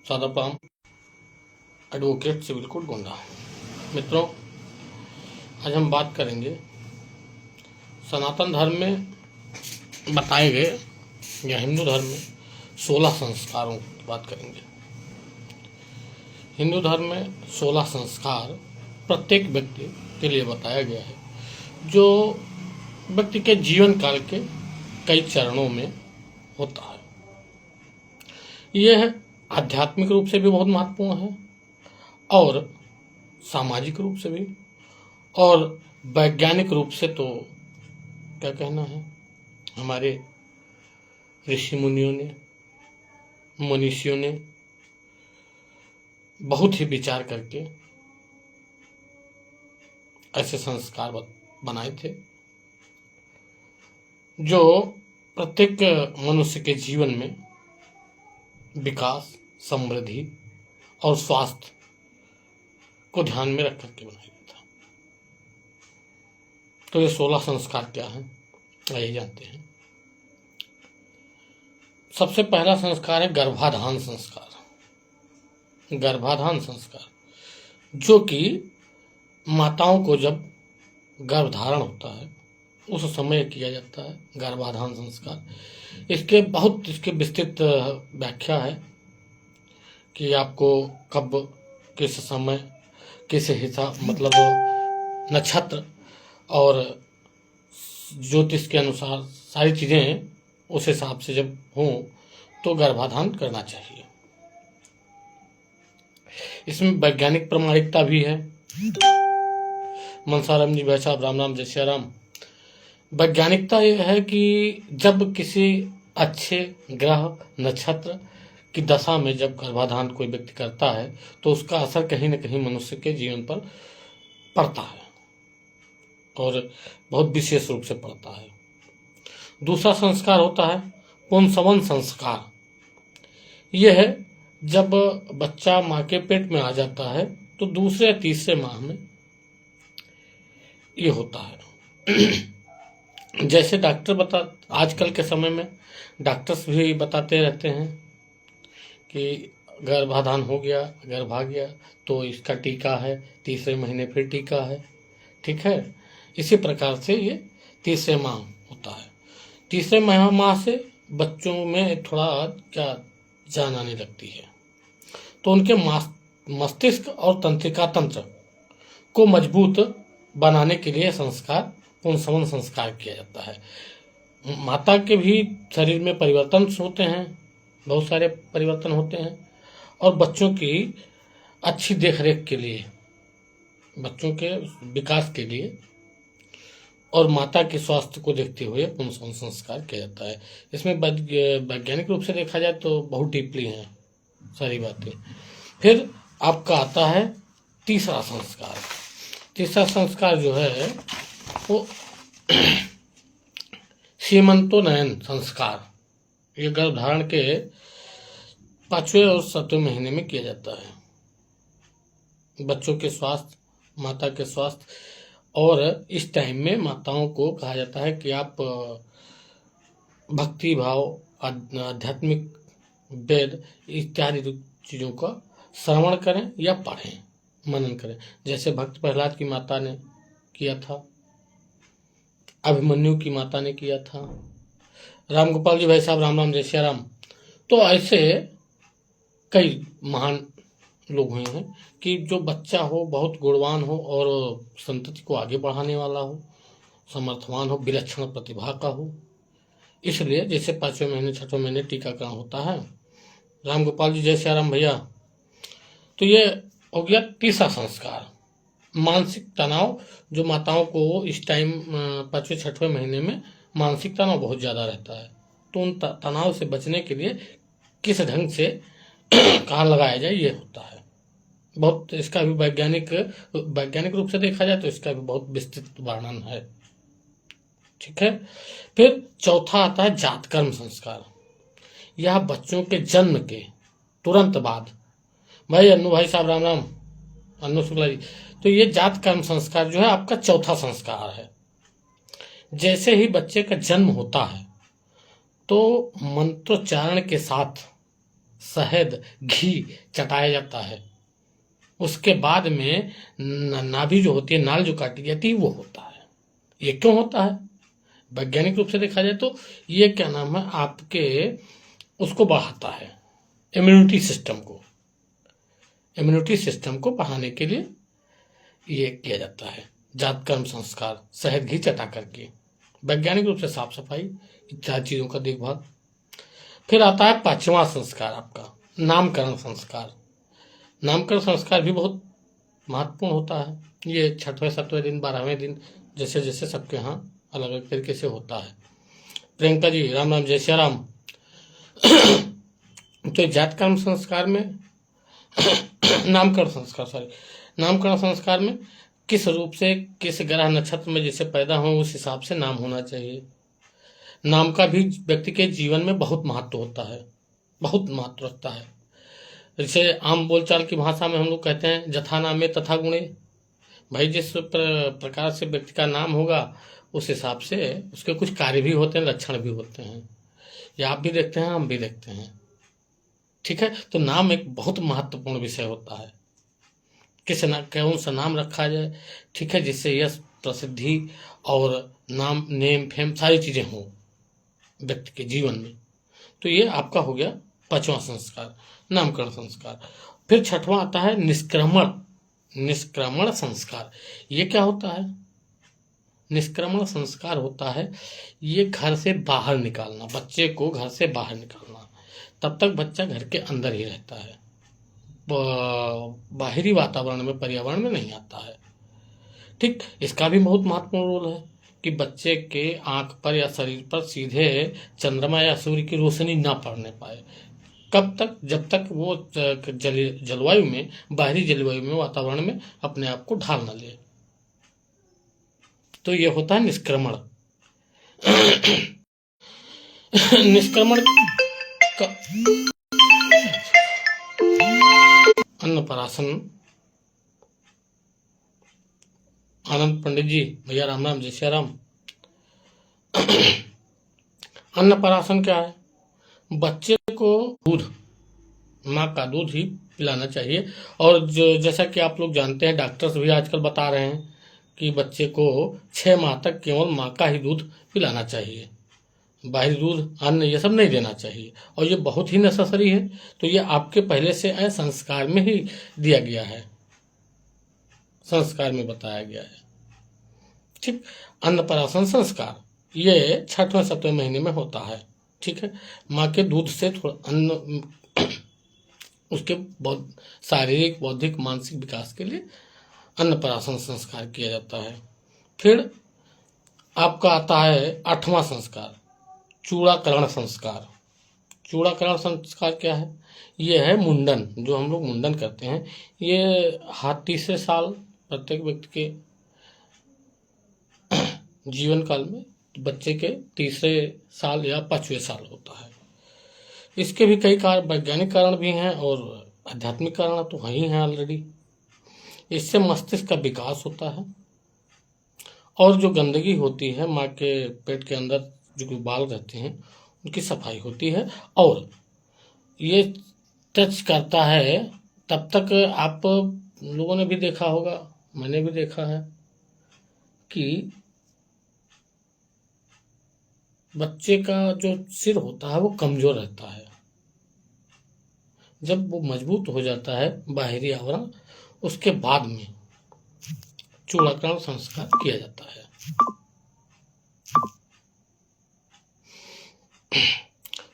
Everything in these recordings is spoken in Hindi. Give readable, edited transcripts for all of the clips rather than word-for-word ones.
सादापाम एडवोकेट सिविल कोड गोंडा। मित्रों, आज हम बात करेंगे सनातन धर्म में बताए गए या हिंदू धर्म में 16 संस्कारों की बात करेंगे। हिंदू धर्म में 16 संस्कार प्रत्येक व्यक्ति के लिए बताया गया है, जो व्यक्ति के जीवन काल के कई चरणों में होता है। यह आध्यात्मिक रूप से भी बहुत महत्वपूर्ण है और सामाजिक रूप से भी और वैज्ञानिक रूप से तो क्या कहना है, हमारे ऋषि मुनियों ने, मनीषियों ने बहुत ही विचार करके ऐसे संस्कार बनाए थे जो प्रत्येक मनुष्य के जीवन में विकास, समृद्धि और स्वास्थ्य को ध्यान में रख करके बनाया गया था। तो ये 16 संस्कार क्या हैं, आइए जानते हैं। सबसे पहला संस्कार है गर्भाधान संस्कार। गर्भाधान संस्कार जो कि माताओं को जब गर्भधारण होता है उस समय किया जाता है, गर्भाधान संस्कार। इसके विस्तृत व्याख्या है कि आपको कब, किस समय, किस हिसाब, मतलब नक्षत्र और ज्योतिष के अनुसार सारी चीजें उस हिसाब से जब हों तो गर्भाधान करना चाहिए। इसमें वैज्ञानिक प्रामाणिकता भी है। मनसाराम जी भाई साहब, राम राम, जय श्री राम। वैज्ञानिकता यह है कि जब किसी अच्छे ग्रह, नक्षत्र की दशा में जब गर्भाधान कोई व्यक्ति करता है तो उसका असर कहीं न कहीं मनुष्य के जीवन पर पड़ता है और बहुत विशेष रूप से पड़ता है। दूसरा संस्कार होता है पुंसवन संस्कार। यह है जब बच्चा माँ के पेट में आ जाता है तो दूसरे या तीसरे माह में ये होता है। जैसे आजकल के समय में डॉक्टर्स भी बताते रहते हैं कि गर्भाधान हो गया, गर्भ आ गया तो इसका टीका है, तीसरे महीने फिर टीका है, ठीक है। इसी प्रकार से ये तीसरे माह होता है। तीसरे माह से बच्चों में थोड़ा क्या जान आने लगती है, तो उनके मस्तिष्क और तंत्रिका तंत्र को मजबूत बनाने के लिए पुंसवन संस्कार किया जाता है। माता के भी शरीर में परिवर्तन होते हैं, बहुत सारे परिवर्तन होते हैं, और बच्चों की अच्छी देखरेख के लिए, बच्चों के विकास के लिए और माता के स्वास्थ्य को देखते हुए पुंसवन संस्कार किया जाता है। इसमें वैज्ञानिक रूप से देखा जाए तो बहुत डीपली हैं सारी बातें। फिर आपका आता है तीसरा संस्कार। तीसरा संस्कार जो है वो सीमंतोन्नयन संस्कार। ये गर्भधारण के 5वें और 7वें महीने में किया जाता है। बच्चों के स्वास्थ्य, माता के स्वास्थ्य, और इस टाइम में माताओं को कहा जाता है कि आप भक्ति भाव, आध्यात्मिक, वेद इत्यादि चीज़ों का श्रवण करें या पढ़ें, मनन करें। जैसे भक्त प्रहलाद की माता ने किया था, अभिमन्यु की माता ने किया था, राम गोपाल जी भाई साहब, राम राम, जय श्री राम। तो ऐसे कई महान लोग हुए हैं कि जो बच्चा हो बहुत गुणवान हो और संतति को आगे बढ़ाने वाला हो, समर्थवान हो, विलक्षण प्रतिभा का हो। इसलिए जैसे 5वें महीने, 6वें महीने टीकाकरण होता है। राम गोपाल जी, जय श्री राम भैया। तो ये हो गया तीसरा संस्कार। मानसिक तनाव, जो माताओं को इस टाइम 5वें 6वें महीने में मानसिक तनाव बहुत ज़्यादा रहता है, तो उन तनाव से बचने के लिए किस ढंग से कहाँ लगाया जाए, ये होता है। बहुत इसका भी वैज्ञानिक रूप से देखा जाए तो इसका भी बहुत विस्तृत वर्णन है, ठीक है। फिर चौथा आता है जातकर्म संस्कार। यह बच्चों के जन्म के तुरंत बाद, भाई अन्नू भाई साहब, राम राम, अन्नू शुक्ला जी। तो ये जातकर्म संस्कार जो है आपका चौथा संस्कार है। जैसे ही बच्चे का जन्म होता है तो मंत्रोच्चारण के साथ शहद, घी चटाया जाता है। उसके बाद में नाभि जो होती है, नाल जो काटी जाती है, वो होता है। ये क्यों होता है? वैज्ञानिक रूप से देखा जाए तो ये क्या नाम है, आपके उसको बढ़ाता है, इम्यूनिटी सिस्टम को बढ़ाने के लिए ये किया जाता है। जातकर्म संस्कार, शहद घी चटा करके, वैज्ञानिक रूप से साफ सफाई, इत्यादि चीजों का देखभाल। फिर आता है 5वां संस्कार आपका, नामकरण संस्कार। नामकरण संस्कार भी बहुत महत्वपूर्ण होता है। ये 6वें 7वें दिन, 12वें दिन, जैसे जैसे सबके यहाँ अलग अलग तरीके से होता है। प्रियंका जी, राम राम, जय श्री राम। तो जातकर्म संस्कार में नामकरण संस्कार में किस रूप से, किस ग्रह नक्षत्र में जैसे पैदा हो, उस हिसाब से नाम होना चाहिए। नाम का भी व्यक्ति के जीवन में बहुत महत्व होता है, बहुत महत्व रखता है। जैसे आम बोलचाल की भाषा में हम लोग कहते हैं, जथा नामे तथा गुणे। भाई जिस प्रकार से व्यक्ति का नाम होगा, उस हिसाब से उसके कुछ कार्य भी होते हैं, लक्षण भी होते हैं। ये आप भी देखते हैं, हम भी देखते हैं। ठीक है, तो नाम एक बहुत महत्वपूर्ण विषय होता है। कौन सा नाम रखा जाए, ठीक है, जिससे यश, प्रसिद्धि और नाम, नेम, फेम सारी चीजें हों व्यक्ति के जीवन में। तो ये आपका हो गया 5वां संस्कार, नामकरण संस्कार। फिर 6वां आता है निष्क्रमण संस्कार। ये क्या होता है? निष्क्रमण संस्कार होता है ये घर से बाहर निकालना, बच्चे को घर से बाहर निकालना। तब तक बच्चा घर के अंदर ही रहता है, बाहरी वातावरण में, पर्यावरण में नहीं आता है। ठीक, इसका भी बहुत महत्वपूर्ण रोल है कि बच्चे के आंख पर या शरीर पर सीधे चंद्रमा या सूर्य की रोशनी ना पड़ने पाए। कब तक? जब तक वो जलवायु में, बाहरी जलवायु में, वातावरण में अपने आप को ढाल न ले। तो ये होता है निष्क्रमण। निष्क्रमण का अन्नप्राशन। आनंद पंडित जी, भैया राम राम, जय श्री राम। अन्नप्राशन क्या है? बच्चे को दूध, माँ का दूध ही पिलाना चाहिए। और जो जैसा कि आप लोग जानते हैं, डॉक्टर्स भी आजकल बता रहे हैं कि बच्चे को 6 माह तक केवल माँ का ही दूध पिलाना चाहिए, बाहरी दूध, अन्न, ये सब नहीं देना चाहिए। और ये बहुत ही नेसेसरी है। तो ये आपके पहले से संस्कार में ही दिया गया है, संस्कार में बताया गया है। ठीक, अन्नप्राशन संस्कार ये 6वें 7वें महीने में होता है। ठीक है, माँ के दूध से थोड़ा अन्न उसके बहुत शारीरिक, बौद्धिक, मानसिक विकास के लिए अन्नप्राशन संस्कार किया जाता है। फिर आपका आता है 8वां संस्कार, चूड़ाकरण संस्कार। चूड़ाकरण संस्कार क्या है? ये है मुंडन, जो हम लोग मुंडन करते हैं। ये हर 3 साल प्रत्येक व्यक्ति के जीवन काल में बच्चे के 3 साल या 5वें साल होता है। इसके भी कई वैज्ञानिक कारण भी हैं और आध्यात्मिक कारण तो वही हैं ऑलरेडी। इससे मस्तिष्क का विकास होता है और जो गंदगी होती है माँ के पेट के अंदर, जो बाल रहते हैं, उनकी सफाई होती है। और ये टच करता है, तब तक आप लोगों ने भी देखा होगा, मैंने भी देखा है कि बच्चे का जो सिर होता है वो कमजोर रहता है। जब वो मजबूत हो जाता है बाहरी आवरण, उसके बाद में चूड़ाकरण संस्कार किया जाता है।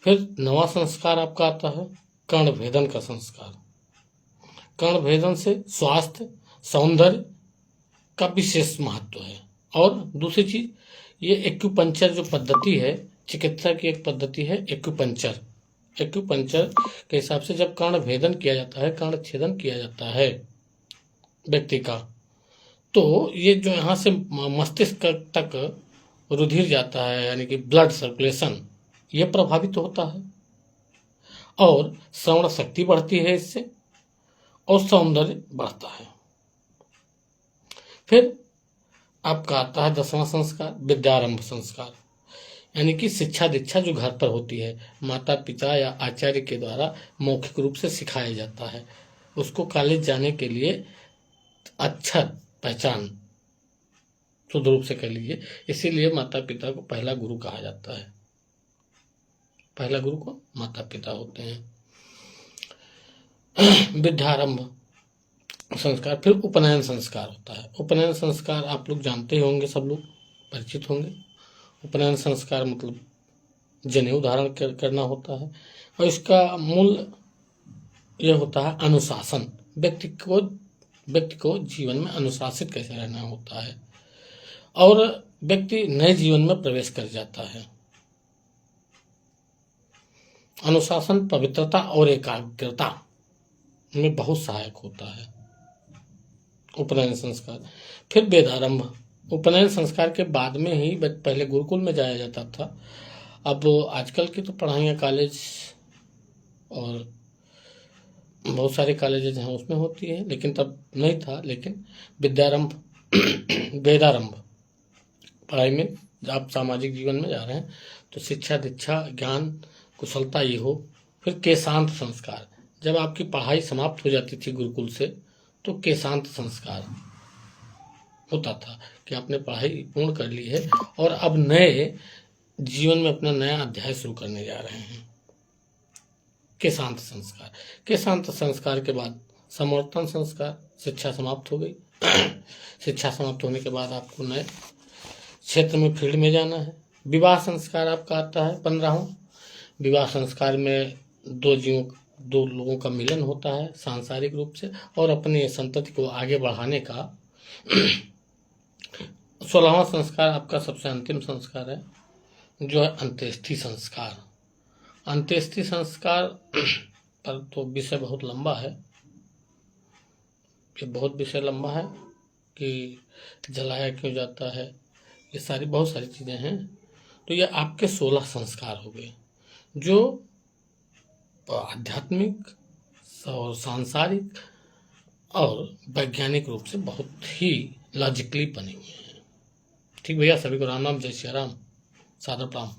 फिर 9वां संस्कार आपका आता है कर्णभेदन का संस्कार। कर्णभेदन से स्वास्थ्य, सौंदर्य का विशेष महत्व है। और दूसरी चीज, ये एक्यूपंक्चर जो पद्धति है, चिकित्सा की एक पद्धति है एक्यूपंक्चर के हिसाब से जब कर्ण भेदन किया जाता है, कर्ण छेदन किया जाता है व्यक्ति का, तो ये जो यहाँ से मस्तिष्क तक रुधिर जाता है, यानी कि ब्लड सर्कुलेशन, ये प्रभावित होता है और श्रवण शक्ति बढ़ती है इससे, और सौंदर्य बढ़ता है। फिर आपका आता है 10वां संस्कार, विद्यारंभ संस्कार। यानी कि शिक्षा दीक्षा जो घर पर होती है, माता पिता या आचार्य के द्वारा मौखिक रूप से सिखाया जाता है। उसको कॉलेज जाने के लिए अक्षर पहचान शुद्ध रूप से कह लीजिए, इसीलिए माता पिता को पहला गुरु कहा जाता है। पहला गुरु को माता पिता होते हैं। विद्यारंभ संस्कार, फिर उपनयन संस्कार होता है। उपनयन संस्कार आप लोग जानते ही होंगे, सब लोग परिचित होंगे। उपनयन संस्कार मतलब जनेऊ धारण करना होता है, और इसका मूल यह होता है अनुशासन। व्यक्ति को जीवन में अनुशासित कैसे रहना होता है, और व्यक्ति नए जीवन में प्रवेश कर जाता है। अनुशासन पवित्रता और एकाग्रता में बहुत सहायक होता है उपनयन संस्कार। फिर वेदारंभ, उपनयन संस्कार के बाद में ही पहले गुरुकुल में जाया जाता था। अब आजकल की तो पढ़ाइयाँ कॉलेज और बहुत सारे कॉलेजेज हैं उसमें होती है, लेकिन तब नहीं था। लेकिन विद्यारंभ वेदारंभ पढ़ाई में आप सामाजिक जीवन में जा रहे हैं तो शिक्षा दीक्षा ज्ञान कुशलता ये हो। फिर केशांत संस्कार, जब आपकी पढ़ाई समाप्त हो जाती थी गुरुकुल से तो केशांत संस्कार होता था कि आपने पढ़ाई पूर्ण कर ली है और अब नए जीवन में अपना नया अध्याय शुरू करने जा रहे हैं। केशांत संस्कार, केशांत संस्कार के बाद समवर्तन संस्कार, शिक्षा समाप्त हो गई। शिक्षा समाप्त होने के बाद आपको नए क्षेत्र में फील्ड में जाना है। विवाह संस्कार आपका आता है 15वां। विवाह संस्कार में दो लोगों का मिलन होता है सांसारिक रूप से, और अपने संतति को आगे बढ़ाने का 16वां संस्कार आपका सबसे अंतिम संस्कार है, जो है अंत्येष्टि संस्कार। अंत्येष्टि संस्कार पर तो विषय बहुत लंबा है, ये बहुत विषय लंबा है कि जलाया क्यों जाता है, ये सारी बहुत सारी चीज़ें हैं। तो ये आपके 16 संस्कार हो गए जो आध्यात्मिक और सांसारिक और वैज्ञानिक रूप से बहुत ही लॉजिकली बने हुए हैं। ठीक भैया, सभी को राम राम, जय श्री राम, सादर प्रणाम।